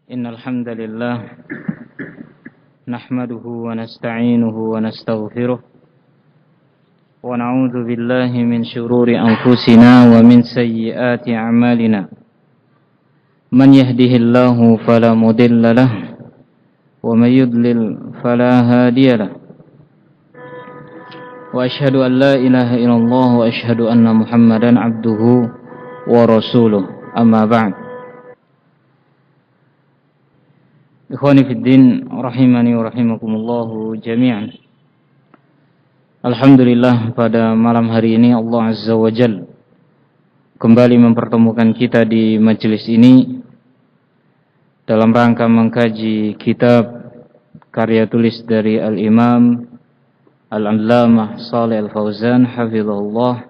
إن الحمد لله نحمده ونستعينه ونستغفره ونعوذ بالله من شرور أنفسنا ومن سيئات أعمالنا من يهده الله فلا مضل له ومن يضلل فلا هادي له وأشهد أن لا إله إلا الله وأشهد أن محمدا عبده ورسوله أما بعد. Ikhwani fiddin rahimani wa rahimakumullahu jami'an. Alhamdulillah, pada malam hari ini Allah Azza wa Jalla kembali mempertemukan kita di majelis ini dalam rangka mengkaji kitab karya tulis dari Al-Imam Al-Allamah Shalih Al-Fauzan hafizahullah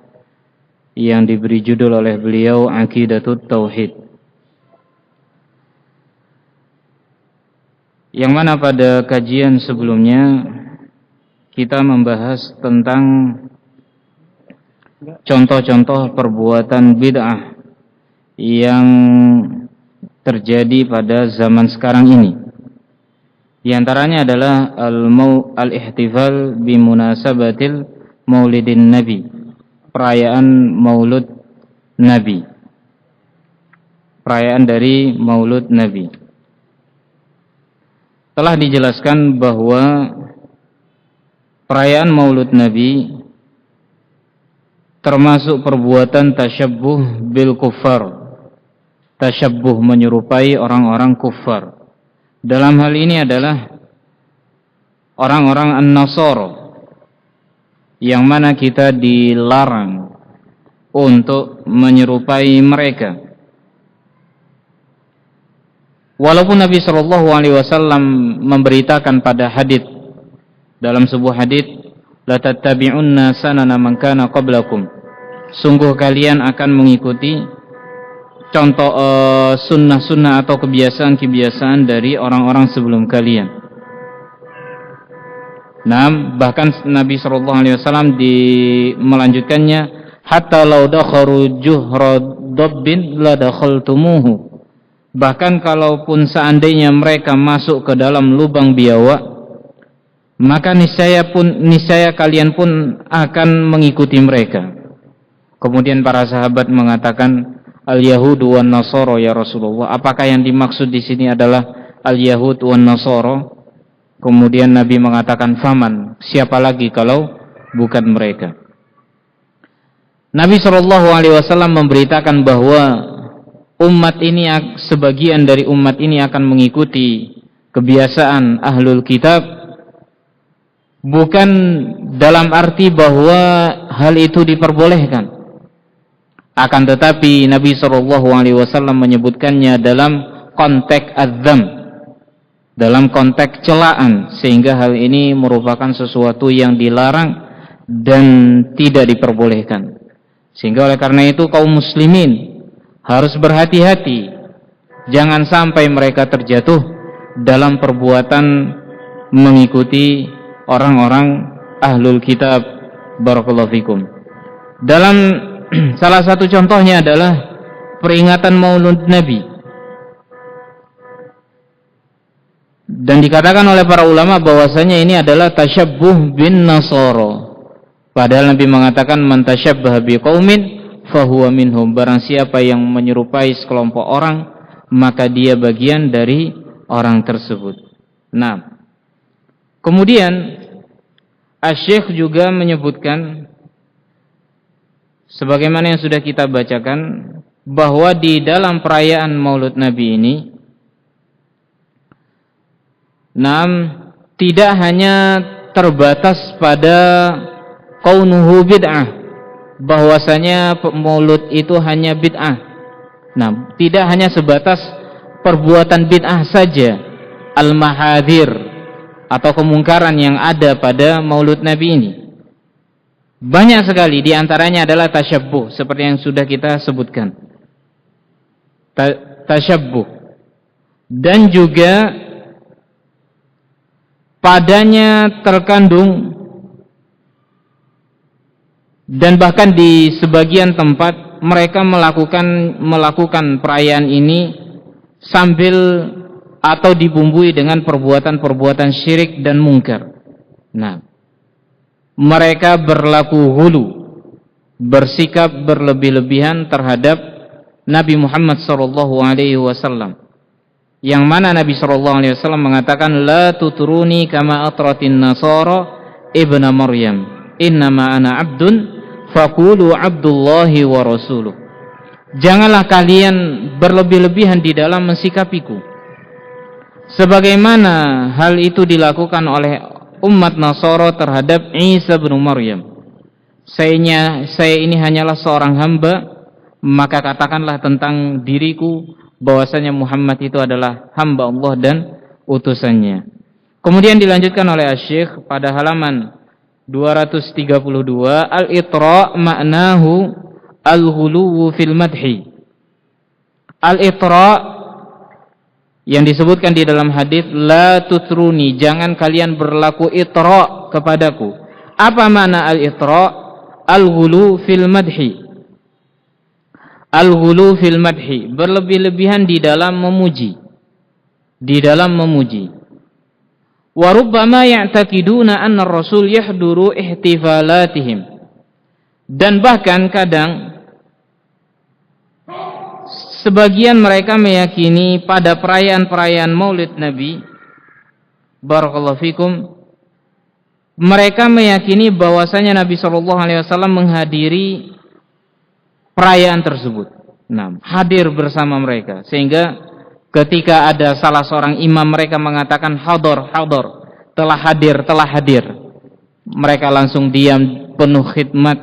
yang diberi judul oleh beliau Aqidatut Tauhid, yang mana pada kajian sebelumnya kita membahas tentang contoh-contoh perbuatan bid'ah yang terjadi pada zaman sekarang ini. Di antaranya adalah al-ihtifal bimunasabatil maulidin nabi, perayaan maulud nabi, perayaan dari maulud nabi. Telah dijelaskan bahwa perayaan maulud nabi termasuk perbuatan tasyabbuh bil kuffar, tasyabbuh menyerupai orang-orang kufar. Dalam hal ini adalah orang-orang an-Nasara, yang mana kita dilarang untuk menyerupai mereka. Walaupun Nabi SAW memberitakan pada hadits, dalam sebuah hadits, la tattabi'unna sanana man kana qablakum, sungguh kalian akan mengikuti contoh sunnah-sunnah atau kebiasaan-kebiasaan dari orang-orang sebelum kalian. Nah, bahkan Nabi SAW melanjutkannya, hatta law dakharu juhra dabbin la dakhaltumuhu, bahkan kalaupun seandainya mereka masuk ke dalam lubang biawak, maka niscaya kalian pun akan mengikuti mereka. Kemudian para sahabat mengatakan, al-Yahudu wan Nasara ya Rasulullah, apakah yang dimaksud di sini adalah al-Yahud wan Nasara? Kemudian Nabi mengatakan, faman, siapa lagi kalau bukan mereka? Nabi SAW memberitakan bahwa umat ini, sebagian dari umat ini akan mengikuti kebiasaan ahlul kitab, bukan dalam arti bahwa hal itu diperbolehkan, akan tetapi Nabi SAW menyebutkannya dalam konteks adzam, dalam konteks celaan, sehingga hal ini merupakan sesuatu yang dilarang dan tidak diperbolehkan. Sehingga oleh karena itu kaum muslimin harus berhati-hati, jangan sampai mereka terjatuh dalam perbuatan mengikuti orang-orang ahlul kitab. Barakallahu fikum. Dalam salah satu contohnya adalah peringatan maulud nabi, dan dikatakan oleh para ulama bahwasanya ini adalah tasyabbuh bin Nasara. Padahal Nabi mengatakan, man tasyabbaha biqaumin fahuwa minhum, barang siapa yang menyerupai sekelompok orang, maka dia bagian dari orang tersebut. Nah, kemudian Asy-Syaikh juga menyebutkan, sebagaimana yang sudah kita bacakan, bahwa di dalam perayaan maulud nabi ini, tidak hanya terbatas pada kaunuhu bid'ah, bahwasanya maulud itu hanya bid'ah. Nah, tidak hanya sebatas perbuatan bid'ah saja, al-mahadir atau kemungkaran yang ada pada maulud nabi ini. Banyak sekali, di antaranya adalah tasyabbuh, seperti yang sudah kita sebutkan. Tasyabbuh, dan juga padanya terkandung, dan bahkan di sebagian tempat mereka melakukan perayaan ini sambil atau dibumbui dengan perbuatan-perbuatan syirik dan mungkar. Nah, mereka berlaku hulu, bersikap berlebih-lebihan terhadap Nabi Muhammad SAW, yang mana Nabi SAW mengatakan, la tutruni kama atratin nasara ibna Maryam, innama ana abdun faqulu abdullahi wa rasuluh. Janganlah kalian berlebih-lebihan di dalam mensikapiku sebagaimana hal itu dilakukan oleh umat Nasara terhadap Isa bin Maryam. Saya ini hanyalah seorang hamba, maka katakanlah tentang diriku bahwasanya Muhammad itu adalah hamba Allah dan utusannya. Kemudian dilanjutkan oleh Asy-Syaikh pada halaman 232, al-itra maknahu al-ghuluwu fil madhi. Al-itra yang disebutkan di dalam hadis, la tutruni, jangan kalian berlaku itra kepadaku. Apa makna al-itra? Al-ghulu fil madhi. Al-ghulu fil madhi, berlebih-lebihan di dalam memuji. Di dalam memuji. Wa rubbama ya'taqiduna anna ar-rasul yahduru ihtifalatihim. Dan bahkan kadang sebagian mereka meyakini pada perayaan-perayaan Maulid Nabi, barakallahu fikum, mereka meyakini bahwasanya Nabi SAW menghadiri perayaan tersebut. Nah, hadir bersama mereka, sehingga ketika ada salah seorang imam mereka mengatakan hadar, telah hadir, mereka langsung diam penuh khidmat,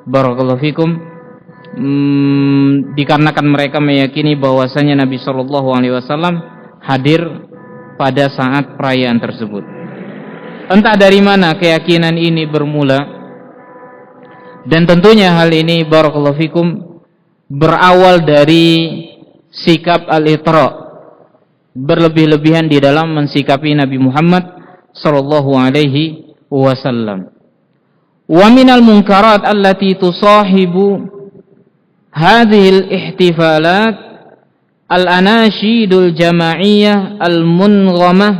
barakallahu fikum. Dikarenakan mereka meyakini bahwasanya Nabi SAW hadir pada saat perayaan tersebut. Entah dari mana keyakinan ini bermula, dan tentunya hal ini, barakallahu fikum, berawal dari sikap al-itra, berlebih-lebihan di dalam mensikapi Nabi Muhammad SAW. Wa minal munkarat allati tusahibu hadhil ihtifalat al-anashidul jama'iyah al-munghamah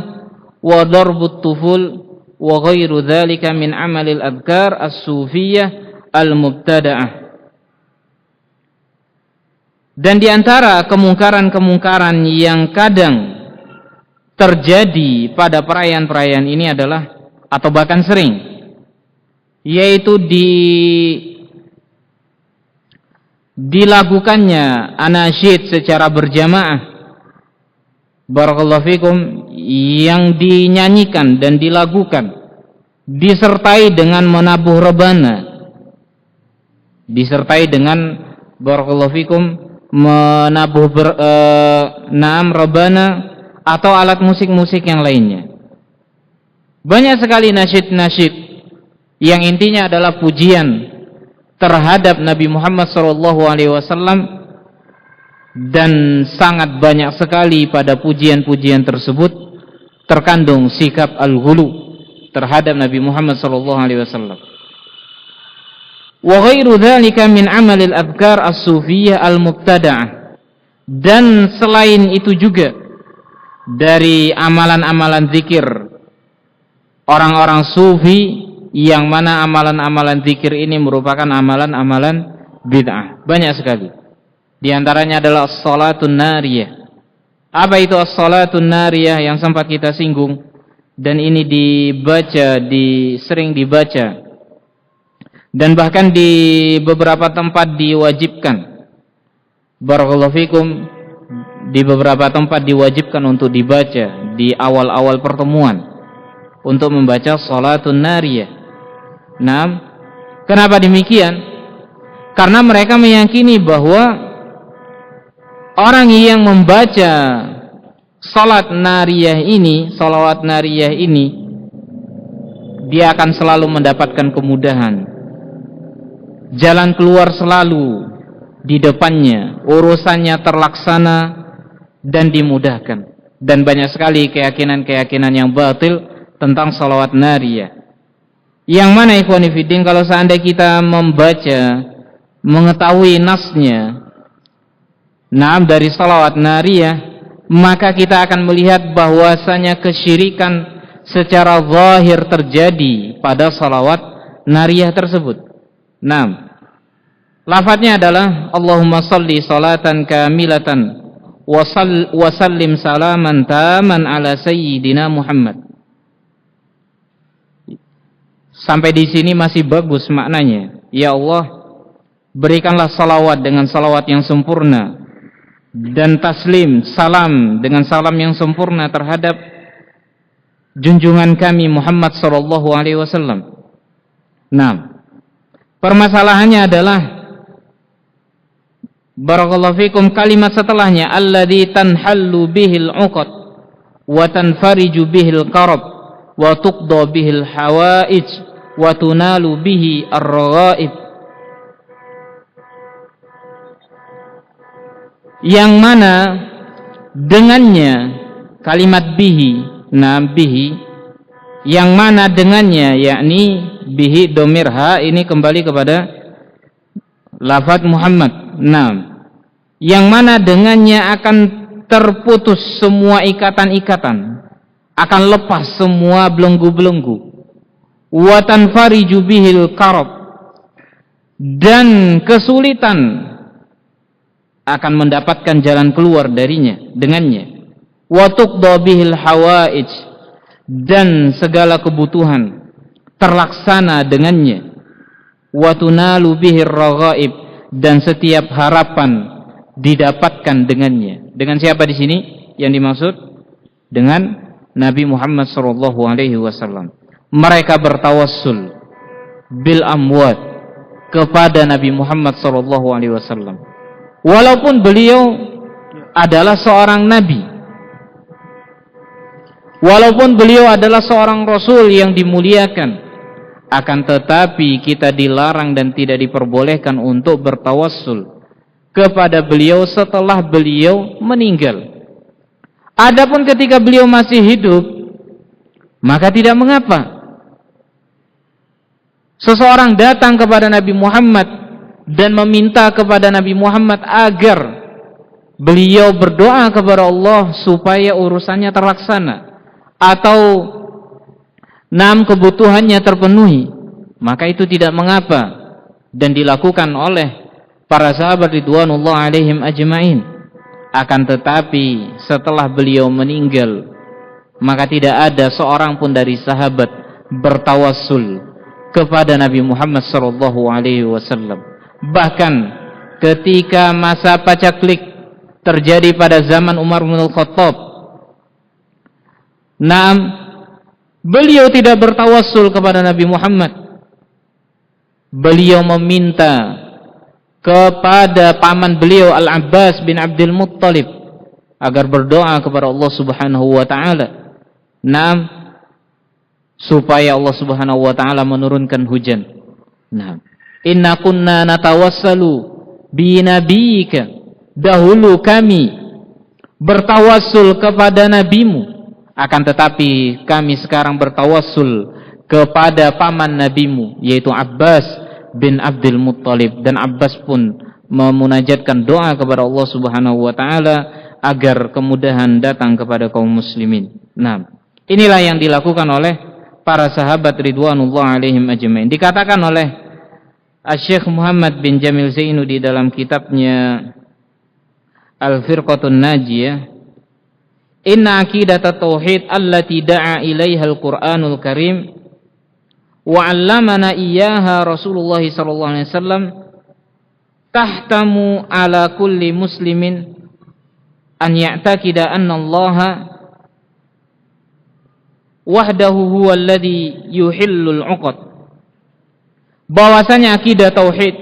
wa darbut tuful wa ghairu dhalika min amalil adhkar as-sufiyah al-mubtada'ah. Dan di antara kemungkaran-kemungkaran yang kadang terjadi pada perayaan-perayaan ini adalah, atau bahkan sering, yaitu dilakukannya anasyid secara berjamaah, barakallahu fikum, yang dinyanyikan dan dilakukan disertai dengan menabuh rebana, disertai dengan, barakallahu fikum, menabuh naam rebana atau alat musik-musik yang lainnya. Banyak sekali nasyid-nasyid yang intinya adalah pujian terhadap Nabi Muhammad SAW, dan sangat banyak sekali pada pujian-pujian tersebut terkandung sikap al-ghulu terhadap Nabi Muhammad SAW. Wa ghairu dzalika min amalil adhkar as-sufiyah al-mubtada'ah. Dan selain itu juga dari amalan-amalan zikir orang-orang sufi, yang mana amalan-amalan zikir ini merupakan amalan-amalan bid'ah. Banyak sekali. Di antaranya adalah as-salatun nariyah. Apa itu as-salatun nariyah yang sempat kita singgung, dan ini sering dibaca, dan bahkan di beberapa tempat diwajibkan, barakallahu fikum, di beberapa tempat diwajibkan untuk dibaca di awal-awal pertemuan, untuk membaca salatun nariyah. Nah, kenapa demikian? Karena mereka meyakini bahwa orang yang membaca salawat nariyah ini, dia akan selalu mendapatkan kemudahan, jalan keluar selalu di depannya, urusannya terlaksana dan dimudahkan. Dan banyak sekali keyakinan-keyakinan yang batil tentang salawat nariyah, yang mana ikhwani fiddin, kalau seandainya kita membaca, mengetahui nasnya dari salawat nariyah, maka kita akan melihat bahwasanya kesyirikan secara zahir terjadi pada salawat nariyah tersebut. Nah, lafadznya adalah Allahumma salli salatan kamilatan wa sallim salaman taman ala sayyidina Muhammad. Sampai di sini masih bagus maknanya. Ya Allah, berikanlah salawat dengan salawat yang sempurna dan taslim, salam dengan salam yang sempurna terhadap junjungan kami Muhammad sallallahu alaihi wasallam. Nah, permasalahannya adalah barakallahu fikum kalimat setelahnya alladzi tanhallu bihil 'uqad wa tanfariju bihil qarab wa tuqda bihil hawaij wa tunalu bihi ar-raghaib, yang mana dengannya kalimat bihi, bihi, yang mana dengannya, yakni bihi domir ha ini kembali kepada lafaz Muhammad. Nah, yang mana dengannya akan terputus semua ikatan-ikatan, akan lepas semua belenggu-belenggu. Wa tanfariju bihil karab, dan kesulitan akan mendapatkan jalan keluar darinya dengannya. Wa tuqda bihil hawaij, dan segala kebutuhan terlaksana dengannya. Wa tunalu bihir raghaib, dan setiap harapan didapatkan dengannya. Dengan siapa di sini yang dimaksud? Dengan Nabi Muhammad sallallahu alaihi wasallam. Mereka bertawassul bil amwat kepada Nabi Muhammad sallallahu alaihi wasallam. Walaupun beliau adalah seorang nabi, walaupun beliau adalah seorang rasul yang dimuliakan, akan tetapi kita dilarang dan tidak diperbolehkan untuk bertawassul kepada beliau setelah beliau meninggal. Adapun ketika beliau masih hidup, maka tidak mengapa seseorang datang kepada Nabi Muhammad dan meminta kepada Nabi Muhammad agar beliau berdoa kepada Allah supaya urusannya terlaksana atau kebutuhannya terpenuhi, maka itu tidak mengapa dan dilakukan oleh para sahabat ridwanullah alaihim ajmain. Akan tetapi setelah beliau meninggal, maka tidak ada seorang pun dari sahabat bertawassul kepada Nabi Muhammad sallallahu alaihi wasallam. Bahkan ketika masa pacaklik terjadi pada zaman Umar bin Khattab, beliau tidak bertawassul kepada Nabi Muhammad. Beliau meminta kepada paman beliau Al-Abbas bin Abdul Muttalib agar berdoa kepada Allah Subhanahu wa taala. Supaya Allah Subhanahu wa taala menurunkan hujan. Inna kunna natawassalu bi nabiyyika, dahulu kami bertawassul kepada nabimu, akan tetapi kami sekarang bertawassul kepada paman nabimu, yaitu Abbas bin Abdul Muttalib. Dan Abbas pun memunajatkan doa kepada Allah Subhanahu wa taala agar kemudahan datang kepada kaum muslimin. Inilah yang dilakukan oleh para sahabat ridwanullah alaihim ajmain. Dikatakan oleh Syekh Muhammad bin Jamil Zainu di dalam kitabnya Al-Firqatun Najiyah, inna aqidat at-tauhid allati da'a ilaiha al-Qur'anul Karim wa 'allamana iyyaha Rasulullah sallallahu alaihi wasallam tahtamu ala kulli muslimin an ya'taqida anna Allah wahdahu huwa alladhi yuhillul 'uqad. Bahwasanya akidah tauhid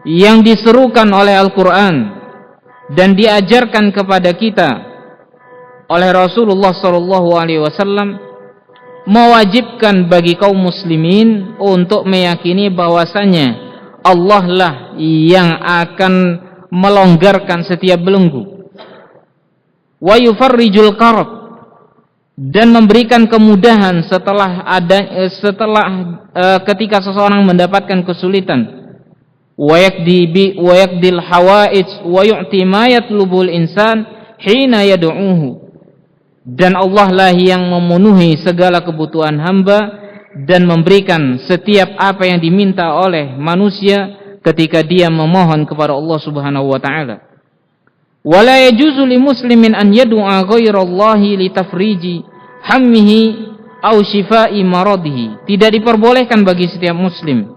yang diserukan oleh Al-Qur'an dan diajarkan kepada kita oleh Rasulullah sallallahu alaihi wasallam mewajibkan bagi kaum muslimin untuk meyakini bahwasanya Allah lah yang akan melonggarkan setiap belenggu, wa yufarrijul karab, dan memberikan kemudahan setelah ketika seseorang mendapatkan kesulitan, wa yaqdil hawaij wa yu'ti ma yatlubul insan hina yad'uhu. Dan Allah lah yang memenuhi segala kebutuhan hamba dan memberikan setiap apa yang diminta oleh manusia ketika dia memohon kepada Allah Subhanahu wa taala. Wala yajuzu li muslimin an yad'a ghairallahi li tafriji hammihi aw shifai maradihi. Tidak diperbolehkan bagi setiap muslim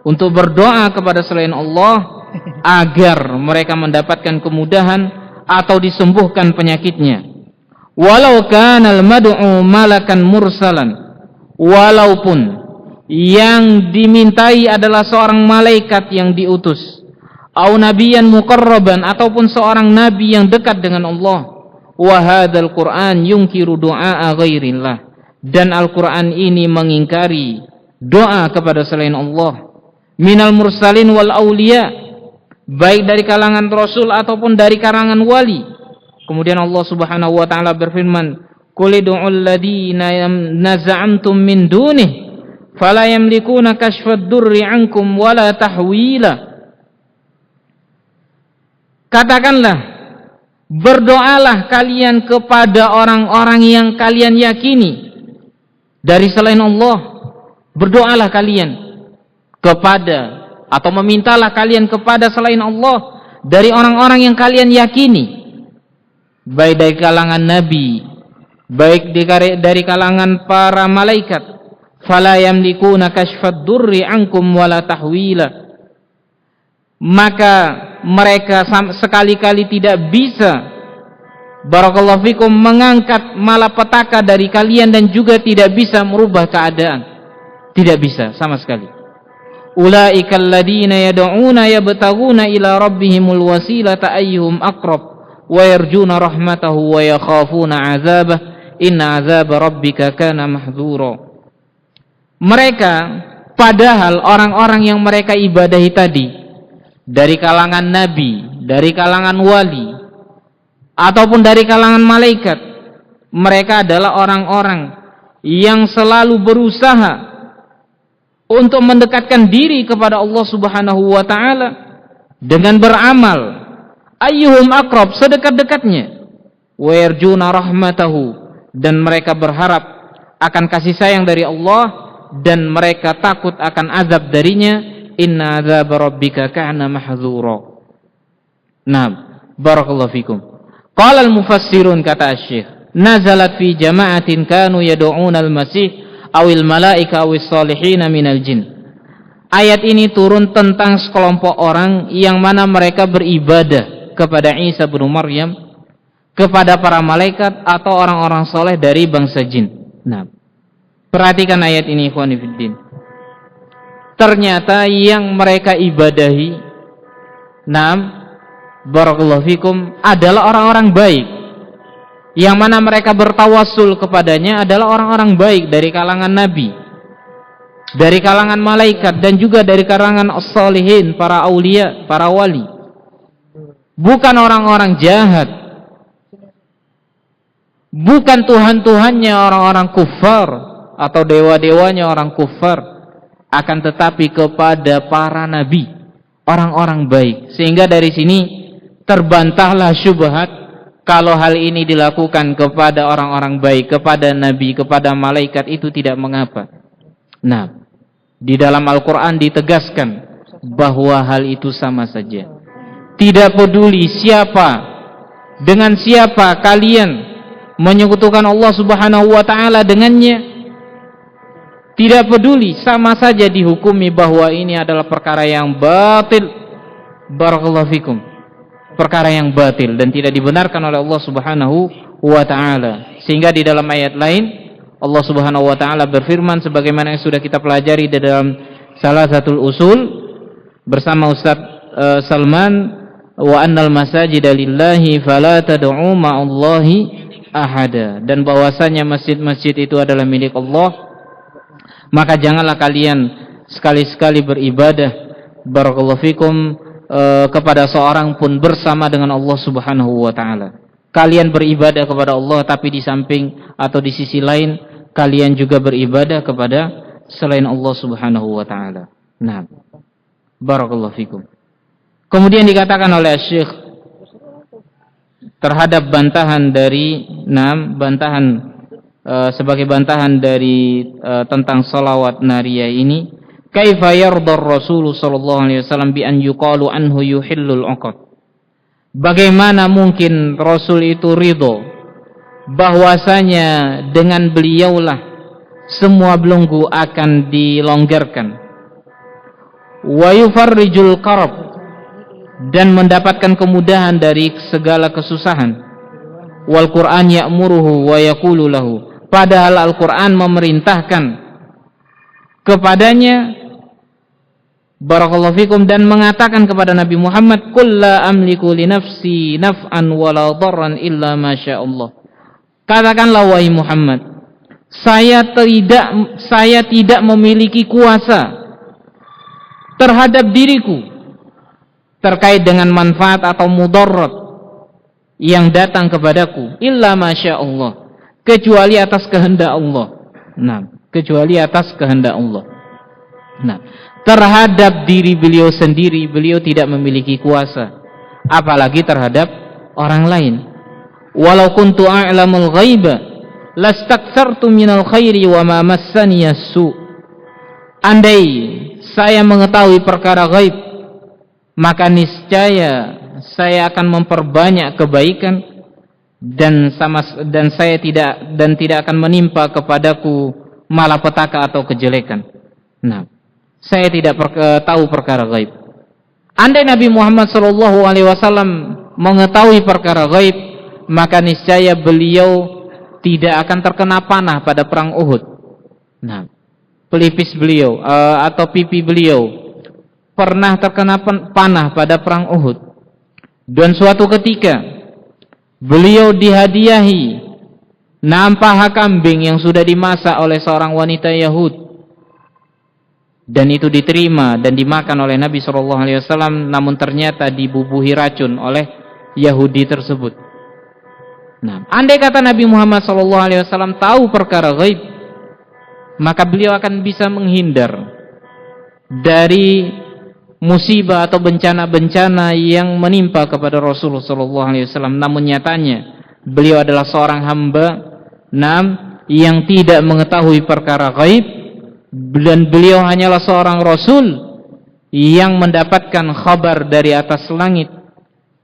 untuk berdoa kepada selain Allah agar mereka mendapatkan kemudahan atau disembuhkan penyakitnya. Walau kana al-mad'u malakan mursalan, walaupun yang dimintai adalah seorang malaikat yang diutus, au nabiyan muqarraban, ataupun seorang nabi yang dekat dengan Allah. Wa hadzal Qur'an yunkiru du'a ghairillah, dan Al-Qur'an ini mengingkari doa kepada selain Allah. Minal mursalin wal auliya, baik dari kalangan rasul ataupun dari kalangan wali. Kemudian Allah Subhanahu wa taala berfirman, qul ud'ul ladina naza'amtum min dunih fala yamlikuna kashfad durri 'ankum wala tahwila. Katakanlah, berdoalah kalian kepada orang-orang yang kalian yakini dari selain Allah. Berdoalah kalian kepada, atau memintalah kalian kepada selain Allah dari orang-orang yang kalian yakini, baik dari kalangan nabi, baik dari kalangan para malaikat. Fala yamlikuna kashfad durri 'ankum wala tahwila. Maka mereka sekali-kali tidak bisa, barakallahu fikum, mengangkat malapetaka dari kalian dan juga tidak bisa merubah keadaan. Tidak bisa sama sekali. Ulaikal ladina yad'una yabtaguna ila rabbihimul wasilata ayyuhum aqrab wa yarjuna rahmatahu wa yakhafuna 'adzabah inna 'adzaba rabbika kana mahdzura. Mereka, padahal orang-orang yang mereka ibadahi tadi dari kalangan nabi, dari kalangan wali, ataupun dari kalangan malaikat, mereka adalah orang-orang yang selalu berusaha untuk mendekatkan diri kepada Allah Subhanahu wa taala dengan beramal ayyuhum aqrab, sedekat-dekatnya, wa yarjuna rahmatahu, dan mereka berharap akan kasih sayang dari Allah dan mereka takut akan azab darinya. Inna adzaba rabbika kana mahdzura. Naam, barakallahu fikum. Qala al-mufassirun, kata Syekh, nazalat fi jama'atin kanu yad'una al-masih awil malaika awis salihin minal jin. Ayat ini turun tentang sekelompok orang yang mana mereka beribadah kepada Isa bin Maryam, kepada para malaikat atau orang-orang soleh dari bangsa jin. Nah, perhatikan ayat ini, ikhwani fiddin. Ternyata yang mereka ibadahi, naam, barakallahu fikum, adalah orang-orang baik, yang mana mereka bertawassul kepadanya adalah orang-orang baik dari kalangan nabi, dari kalangan malaikat, dan juga dari kalangan as-salihin, para aulia, para wali. Bukan orang-orang jahat, bukan Tuhan-Tuhannya orang-orang kufar atau dewa-dewanya orang kufar, akan tetapi kepada para nabi, orang-orang baik. Sehingga dari sini terbantahlah syubhat kalau hal ini dilakukan kepada orang-orang baik, kepada nabi, kepada malaikat, itu tidak mengapa. Nah, di dalam Al-Quran ditegaskan bahwa hal itu sama saja. Tidak peduli siapa, dengan siapa kalian menyekutukan Allah Subhanahu wa taala dengannya, tidak peduli, sama saja dihukumi bahwa ini adalah perkara yang batil. Barakallahu fikum, perkara yang batil dan tidak dibenarkan oleh Allah Subhanahu wa taala. Sehingga di dalam ayat lain Allah Subhanahu wa taala berfirman sebagaimana yang sudah kita pelajari di dalam salah satu usul bersama Ustaz Salman, wa annal masajida lillahi fala tad'u ma'allahi ahada, dan bahwasanya masjid-masjid itu adalah milik Allah, maka janganlah kalian sekali-sekali beribadah, barakallahu fikum, kepada seorang pun bersama dengan Allah Subhanahu wa taala. Kalian beribadah kepada Allah, tapi di samping atau di sisi lain kalian juga beribadah kepada selain Allah Subhanahu wa taala. Nah, Barakallahu fikum. Kemudian dikatakan oleh Syekh terhadap bantahan dari sebagai bantahan dari tentang salawat nariyah ini, kaifa yardar Rasul sallallahu alaihi wasallam bi an yuqalu anhu yuhillul uqad. Bagaimana mungkin Rasul itu ridho bahwasanya dengan beliaulah semua belenggu akan dilonggarkan, wa yufarrijul karab, dan mendapatkan kemudahan dari segala kesusahan, wal Qur'an ya'muruhu wa yaqulu lahu, padahal Al-Qur'an memerintahkan kepadanya, barakallahu fikum, dan mengatakan kepada Nabi Muhammad, qul la amliku li nafsi naf'an wala dharran illa ma sya'allah. Katakanlah wahai Muhammad, saya tidak memiliki kuasa terhadap diriku terkait dengan manfaat atau mudarat yang datang kepadaku, illa masya Allah, kecuali atas kehendak Allah. Kecuali atas kehendak Allah. Terhadap diri beliau sendiri beliau tidak memiliki kuasa, apalagi terhadap orang lain. Walau kuntu a'lamul ghaiba lastakthartu minal khairi wa ma massani as-su. Andai saya mengetahui perkara ghaib, maka niscaya saya akan memperbanyak kebaikan dan tidak akan menimpa kepadaku malapetaka atau kejelekan. Saya tidak tahu perkara ghaib. Andai Nabi Muhammad sallallahu alaihi wasallam mengetahui perkara ghaib, maka niscaya beliau tidak akan terkena panah pada perang Uhud. Pelipis beliau atau pipi beliau pernah terkena panah pada perang Uhud. Dan suatu ketika beliau dihadiahi paha kambing yang sudah dimasak oleh seorang wanita Yahud, dan itu diterima dan dimakan oleh Nabi SAW, namun ternyata dibubuhi racun oleh Yahudi tersebut. Andai kata Nabi Muhammad SAW tahu perkara ghaib, maka beliau akan bisa menghindar dari musibah atau bencana-bencana yang menimpa kepada Rasulullah SAW. Namun nyatanya beliau adalah seorang hamba yang tidak mengetahui perkara ghaib, dan beliau hanyalah seorang Rasul yang mendapatkan kabar dari atas langit.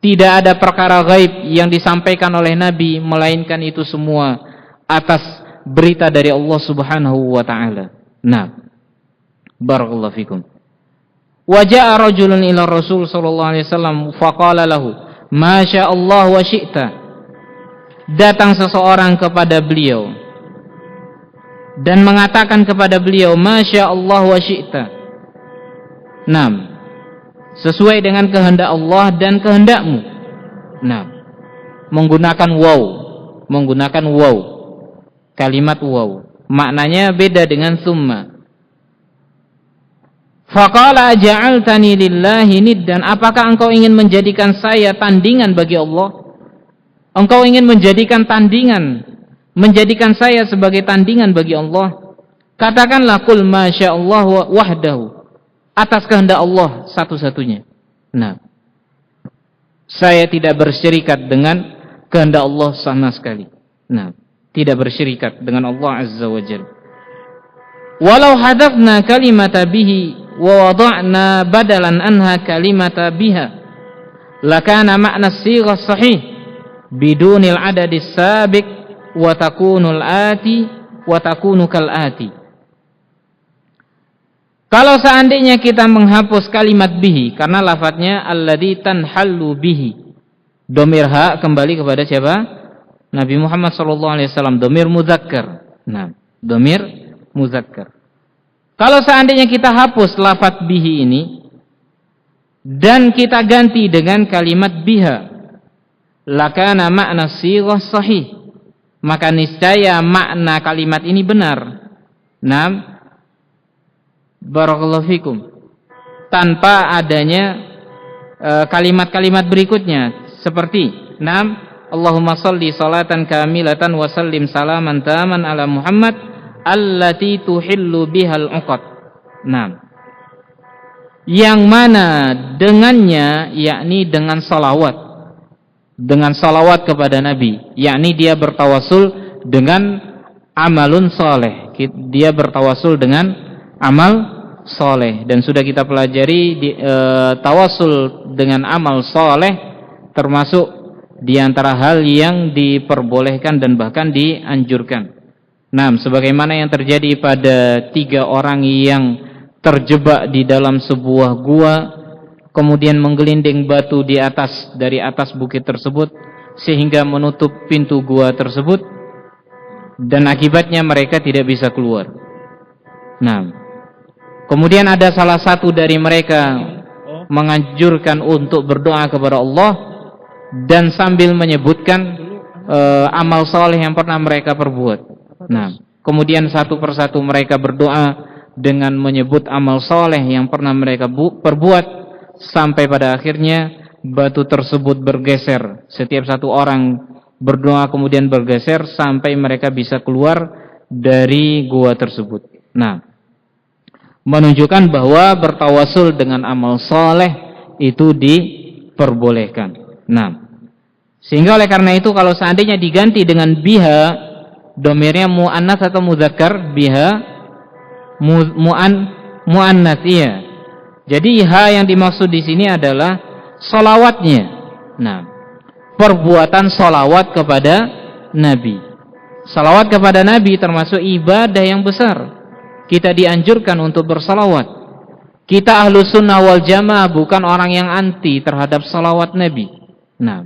Tidak ada perkara ghaib yang disampaikan oleh Nabi, melainkan itu semua atas berita dari Allah Subhanahu wa ta'ala. Barakallahu fikum. Wa ja'a rajulun ila Rasul sallallahu alaihi wasallam faqala lahu ma syaa Allah wa syi'ta. Datang seseorang kepada beliau dan mengatakan kepada beliau, ma syaa Allah wa syi'ta. Sesuai dengan kehendak Allah dan kehendakmu. Menggunakan waw, kalimat waw, maknanya beda dengan summa. Faqala ja'altani lillahi niddan, apakah engkau ingin menjadikan saya tandingan bagi Allah? Engkau ingin menjadikan saya sebagai tandingan bagi Allah? Katakanlah qul ma syaa Allah wahdahu, atas kehendak Allah satu-satunya. Saya tidak bersyirikat dengan kehendak Allah sama sekali. Tidak bersyirikat dengan Allah Azza wa Jalla. Walau hadafna kalimata bihi wa wada'na badalan anha kalimata biha, lakana ma'na as-sighah sahih bidunil adadis sabiq wa takunul ati wa takunu kal ati. Kalau seandainya kita menghapus kalimat bihi, karena lafadznya alladzi tanhallu bihi, domir ha kembali kepada siapa? Nabi Muhammad SAW, domir muzakkar. Domir muzakkar. Kalau seandainya kita hapus lafadz bihi ini dan kita ganti dengan kalimat biha, lakana makna sighah sahih, maka niscaya makna kalimat ini benar. Barakallahu fikum, tanpa adanya kalimat-kalimat berikutnya seperti Allahumma salli salatan kamilatan wa sallim salaman taman ala Muhammad allati tuhillu bihal uqad. yang mana dengannya, yakni dengan salawat kepada Nabi, yakni dia bertawasul dengan amalun soleh, dia bertawasul dengan amal soleh. Dan sudah kita pelajari tawasul dengan amal soleh termasuk di antara hal yang diperbolehkan dan bahkan dianjurkan. Nah, sebagaimana yang terjadi pada 3 orang yang terjebak di dalam sebuah gua, kemudian menggelinding batu dari atas bukit tersebut sehingga menutup pintu gua tersebut, dan akibatnya mereka tidak bisa keluar. Nah, kemudian ada salah satu dari mereka menganjurkan untuk berdoa kepada Allah dan sambil menyebutkan amal soleh yang pernah mereka perbuat. Nah, kemudian satu persatu mereka berdoa dengan menyebut amal soleh yang pernah mereka perbuat, sampai pada akhirnya batu tersebut bergeser. Setiap satu orang berdoa kemudian bergeser sampai mereka bisa keluar dari gua tersebut. Nah, menunjukkan bahwa bertawasul dengan amal soleh itu diperbolehkan. Nah, sehingga oleh karena itu kalau seandainya diganti dengan biha, domirnya mu'annas atau mudzakkar, biha mu'annas, iya. Jadi ha yang dimaksud di sini adalah solawatnya. Nah, perbuatan solawat kepada Nabi. Salawat kepada Nabi termasuk ibadah yang besar. Kita dianjurkan untuk bersalawat. Kita ahlu sunnah wal jamaah bukan orang yang anti terhadap salawat Nabi. Nah,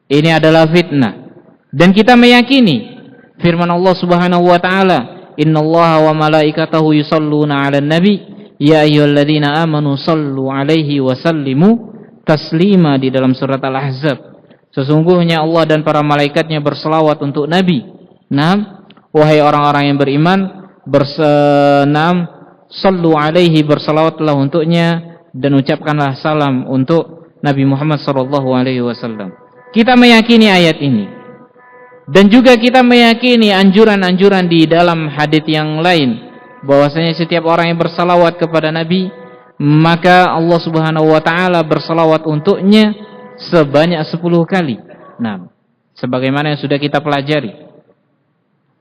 ini adalah fitnah. Dan kita meyakini firman Allah Subhanahu wa ta'ala, innallaha wa malaikatahu yusalluna 'alan nabi ya ayyuhalladzina amanu sallu 'alaihi wa sallimu taslima, di dalam surat Al-Ahzab. Sesungguhnya Allah dan para malaikatnya berselawat untuk Nabi. Nah, wahai orang-orang yang beriman, sallu 'alaihi, berselawatlah untuknya dan ucapkanlah salam untuk Nabi Muhammad sallallahu alaihi wasallam. Kita meyakini ayat ini. Dan juga kita meyakini anjuran-anjuran di dalam hadits yang lain, bahwasanya setiap orang yang bersalawat kepada Nabi, maka Allah Subhanahu wa ta'ala bersalawat untuknya sebanyak 10 kali. Nah, sebagaimana yang sudah kita pelajari.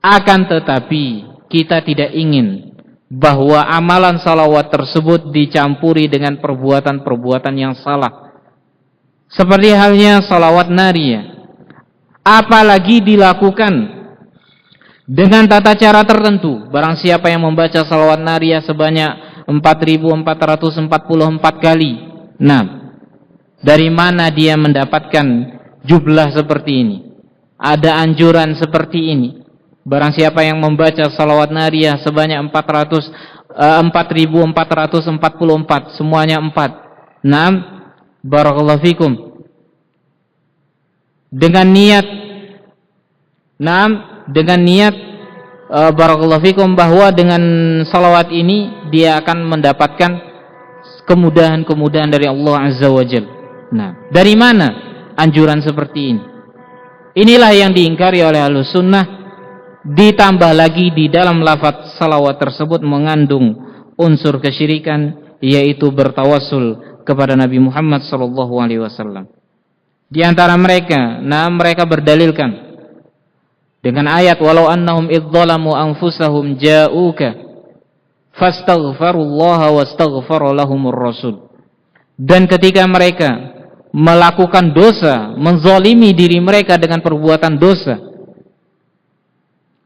Akan tetapi kita tidak ingin bahwa amalan salawat tersebut dicampuri dengan perbuatan-perbuatan yang salah, seperti halnya salawat nariyah. Apalagi dilakukan dengan tata cara tertentu. Barang siapa yang membaca salawat nariyah sebanyak 4.444 kali. Nah, dari mana dia mendapatkan jumlah seperti ini? Ada anjuran seperti ini. Barang siapa yang membaca salawat nariyah sebanyak 4.444, semuanya 4. Nah, barakallahu fikum. Dengan niat barakallahu fikum, bahwa dengan salawat ini dia akan mendapatkan kemudahan-kemudahan dari Allah Azza wa Jalla. Nah, dari mana anjuran seperti ini? Inilah yang diingkari oleh Ahlus Sunnah. Ditambah lagi di dalam lafaz salawat tersebut mengandung unsur kesyirikan, yaitu bertawassul kepada Nabi Muhammad sallallahu alaihi wasallam. Di antara mereka, mereka berdalilkan dengan ayat walau annahum idzalamu anfusahum ja'uka fastaghfirullaha wastaghfara lahumur rasul. Dan ketika mereka melakukan dosa, menzalimi diri mereka dengan perbuatan dosa,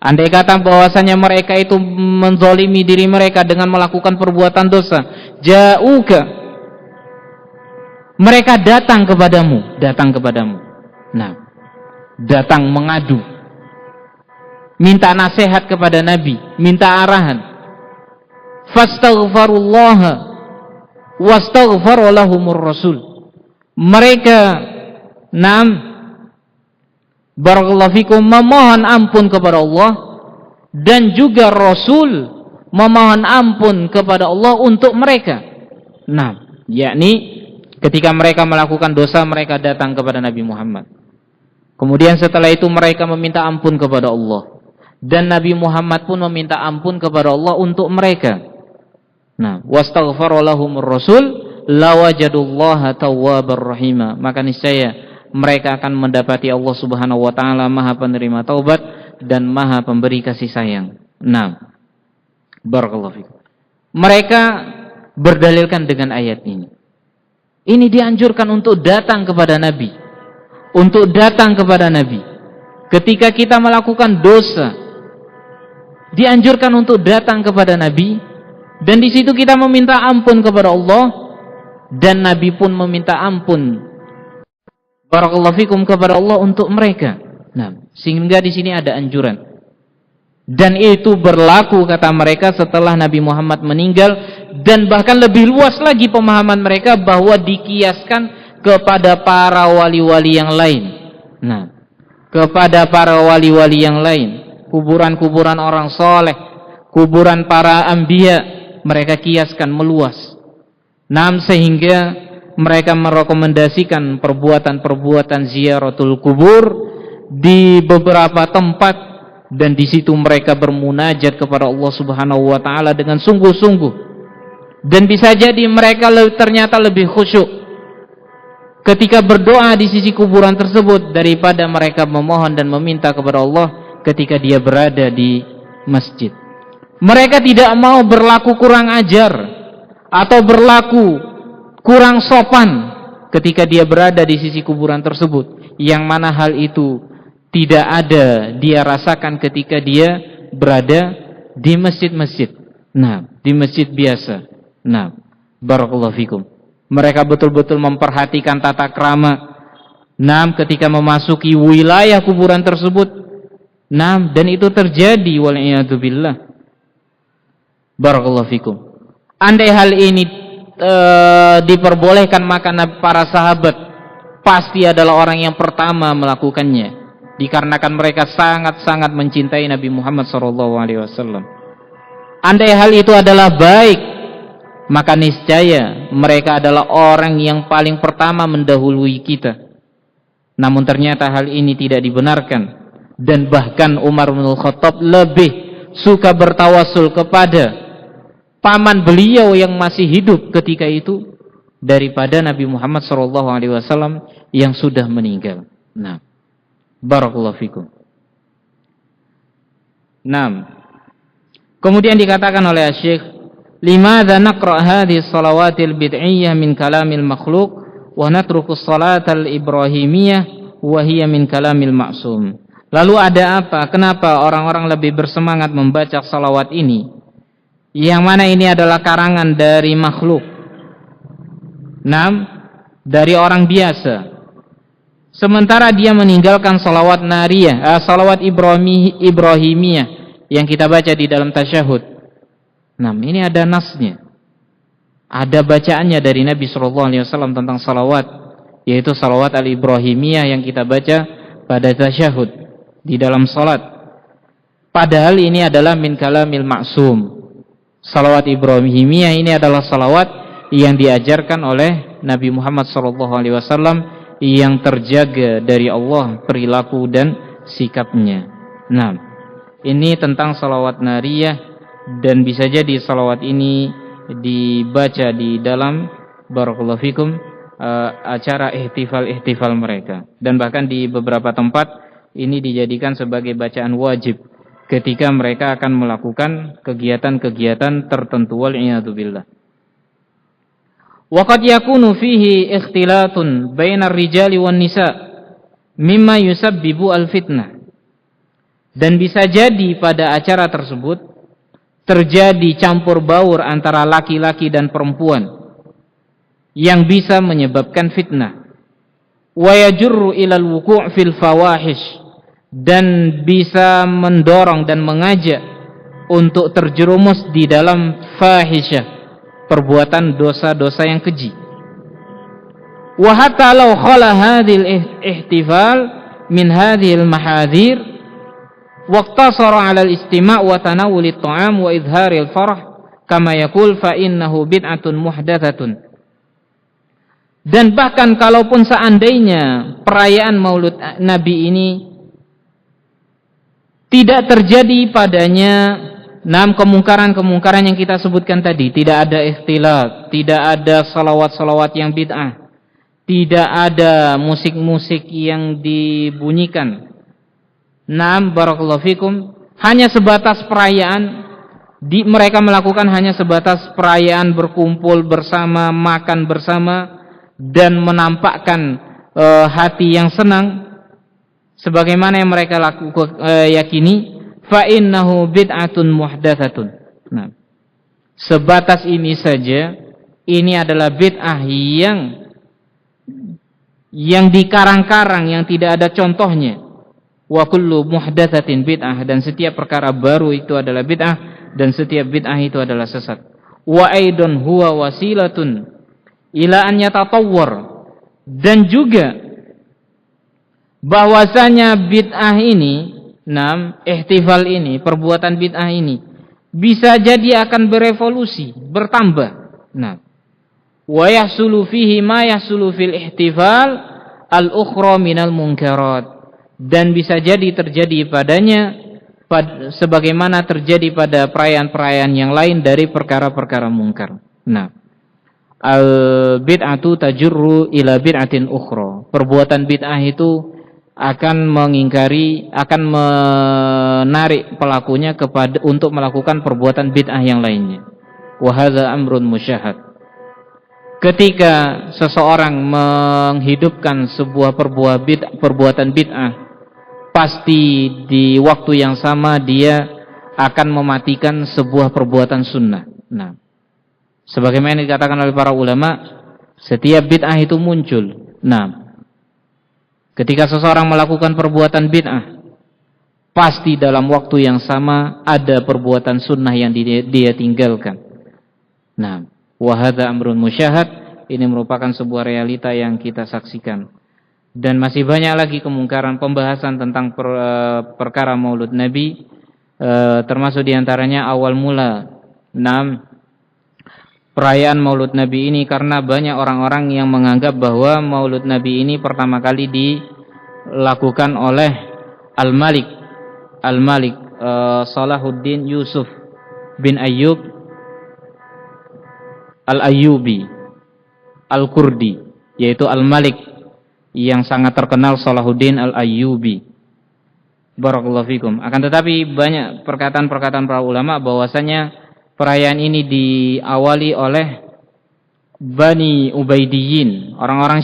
andai kata bahwasanya mereka itu menzalimi diri mereka dengan melakukan perbuatan dosa, ja'uka, mereka datang kepadamu. Nah, datang mengadu, minta nasihat kepada Nabi, minta arahan. Fastaghfirullaha wastaghfara lahumur rasul. Mereka barakallahu fikum memohon ampun kepada Allah, dan juga Rasul memohon ampun kepada Allah untuk mereka. Nah, yakni ketika mereka melakukan dosa, mereka datang kepada Nabi Muhammad. Kemudian setelah itu mereka meminta ampun kepada Allah, dan Nabi Muhammad pun meminta ampun kepada Allah untuk mereka. Nah, wastaghfara lahumur rasul, lawajadullaha tawwabar rahima, maka niscaya mereka akan mendapati Allah Subhanahu wa taala Maha penerima taubat dan Maha pemberi kasih sayang. Nah, barakallahu fikum. Mereka berdalilkan dengan ayat ini. Ini dianjurkan untuk datang kepada Nabi. Untuk datang kepada Nabi. Ketika kita melakukan dosa, dianjurkan untuk datang kepada Nabi, dan di situ kita meminta ampun kepada Allah, dan Nabi pun meminta ampun barakallahu fikum kepada Allah untuk mereka. Nah, sehingga di sini ada anjuran. Dan itu berlaku kata mereka setelah Nabi Muhammad meninggal, dan bahkan lebih luas lagi pemahaman mereka bahwa dikiaskan kepada para wali-wali yang lain. Nah, kepada para wali-wali yang lain, kuburan-kuburan orang soleh, kuburan para anbiya, mereka kiaskan meluas. Nah, sehingga mereka merekomendasikan perbuatan-perbuatan ziaratul kubur di beberapa tempat, dan di situ mereka bermunajat kepada Allah Subhanahu wa taala dengan sungguh-sungguh. Dan bisa jadi mereka ternyata lebih khusyuk ketika berdoa di sisi kuburan tersebut daripada mereka memohon dan meminta kepada Allah ketika dia berada di masjid. Mereka tidak mau berlaku kurang ajar atau berlaku kurang sopan ketika dia berada di sisi kuburan tersebut, yang mana hal itu tidak ada dia rasakan ketika dia berada di masjid-masjid. Nah, di masjid biasa. Nah, barakallahu fikum. Mereka betul-betul memperhatikan tata krama. Nah, ketika memasuki wilayah kuburan tersebut. Nah, dan itu terjadi wal'iyadu billah. Barakallahu fikum. Andai hal ini diperbolehkan, maka para sahabat pasti adalah orang yang pertama melakukannya. Dikarenakan mereka sangat-sangat mencintai Nabi Muhammad SAW. Andai hal itu adalah baik, maka niscaya mereka adalah orang yang paling pertama mendahului kita. Namun ternyata hal ini tidak dibenarkan, dan bahkan Umar bin Khattab lebih suka bertawasul kepada paman beliau yang masih hidup ketika itu daripada Nabi Muhammad SAW yang sudah meninggal. Nah, barakallahu fikum. Naam. Kemudian dikatakan oleh Syekh, limadza naqra hadhihi shalawatil bid'iyyah min kalamil makhluq wa natruku shalatal ibrahimiyah wa hiya min kalamil ma'sum. Lalu ada apa? Kenapa orang-orang lebih bersemangat membaca salawat ini, yang mana ini adalah karangan dari makhluk? Naam, dari orang biasa. Sementara dia meninggalkan salawat nariyah, salawat ibrahimiyah yang kita baca di dalam tasyahud. Nah, ini ada nasnya, ada bacaannya dari Nabi SAW tentang salawat, yaitu salawat al-ibrahimiyah yang kita baca pada tasyahud di dalam salat. Padahal ini adalah min kalamil ma'sum. Salawat ibrahimiyah ini adalah salawat yang diajarkan oleh Nabi Muhammad SAW, yang terjaga dari Allah perilaku dan sikapnya. Nah, ini tentang salawat nariyah, dan bisa jadi salawat ini dibaca di dalam barakallahu fikum acara ihtifal mereka, dan bahkan di beberapa tempat ini dijadikan sebagai bacaan wajib ketika mereka akan melakukan kegiatan-kegiatan tertentu wal'iyadu billah. Waqad yakunu fihi ikhtilatun bainar rijali wan nisa mimma yusabbibu al-fitnah. Dan bisa jadi pada acara tersebut terjadi campur baur antara laki-laki dan perempuan yang bisa menyebabkan fitnah. Wa yajurru ilal wuku' fil fawahish, dan bisa mendorong dan mengajak untuk terjerumus di dalam fahisyah, perbuatan dosa-dosa yang keji. Wa hatta law khala hadhil ihtifal min hadhil mahadhir waqtasara 'ala al-istima' wa tanawul at-ta'am wa idharil farah kama yaqul fa innahu bid'atun muhdatsatun. Dan bahkan kalaupun seandainya perayaan Maulud Nabi ini tidak terjadi padanya kemungkaran-kemungkaran yang kita sebutkan tadi, tidak ada ikhtilat, tidak ada salawat-salawat yang bid'ah, tidak ada musik-musik yang dibunyikan. Naam, barakallahu fikum, hanya sebatas perayaan. Mereka melakukan hanya sebatas perayaan, berkumpul bersama, makan bersama, dan menampakkan hati yang senang sebagaimana yang mereka yakini, fa innahu bid'atun muhdatsatun. Nah, sebatas ini saja, ini adalah bid'ah yang dikarang-karang, yang tidak ada contohnya. Wa kullu muhdatsatin bid'ah, dan setiap perkara baru itu adalah bid'ah, dan setiap bid'ah itu adalah sesat. Wa aidun huwa wasilatun ila an yatatawwar, dan juga bahwasanya bid'ah ini, ihtifal ini, perbuatan bid'ah ini bisa jadi akan berevolusi, bertambah. Wa yahsulu fihi ma yahsulu fil ihtifal al-ukhra minal munkarat, dan bisa jadi terjadi padanya sebagaimana terjadi pada perayaan-perayaan yang lain dari perkara-perkara mungkar. Al-bid'atu tajurru ila bid'atin ukhra. Perbuatan bid'ah itu akan menarik pelakunya untuk melakukan perbuatan bid'ah yang lainnya. Wa hadza amrun musyahad. Ketika seseorang menghidupkan sebuah perbuatan bid'ah, pasti di waktu yang sama dia akan mematikan sebuah perbuatan sunnah. Sebagaimana dikatakan oleh para ulama, setiap bid'ah itu muncul. Ketika seseorang melakukan perbuatan bid'ah, pasti dalam waktu yang sama ada perbuatan sunnah yang dia tinggalkan. Wa hadza amrun musyahad, ini merupakan sebuah realita yang kita saksikan. Dan masih banyak lagi kemungkaran pembahasan tentang perkara Maulud Nabi, termasuk diantaranya awal mula perayaan Maulud Nabi ini, karena banyak orang-orang yang menganggap bahwa Maulud Nabi ini pertama kali dilakukan oleh Al-Malik Salahuddin Yusuf bin Ayyub Al-Ayyubi Al-Kurdi, yaitu Al-Malik yang sangat terkenal, Salahuddin Al-Ayyubi. Barakallahu fikum. Akan tetapi banyak perkataan-perkataan para ulama bahwasanya perayaan ini diawali oleh Bani Ubaidiyin, orang-orang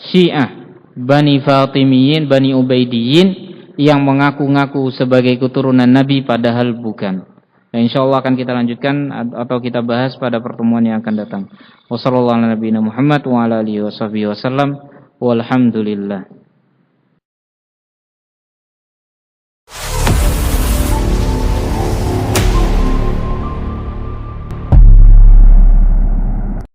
Syiah, Bani Fatimiyin, Bani Ubaidiyin, yang mengaku-ngaku sebagai keturunan Nabi padahal bukan. Nah, insyaallah akan kita lanjutkan atau kita bahas pada pertemuan yang akan datang. Wassallallahu ala nabiyina Muhammad wa ala alihi wasallam. Walhamdulillah.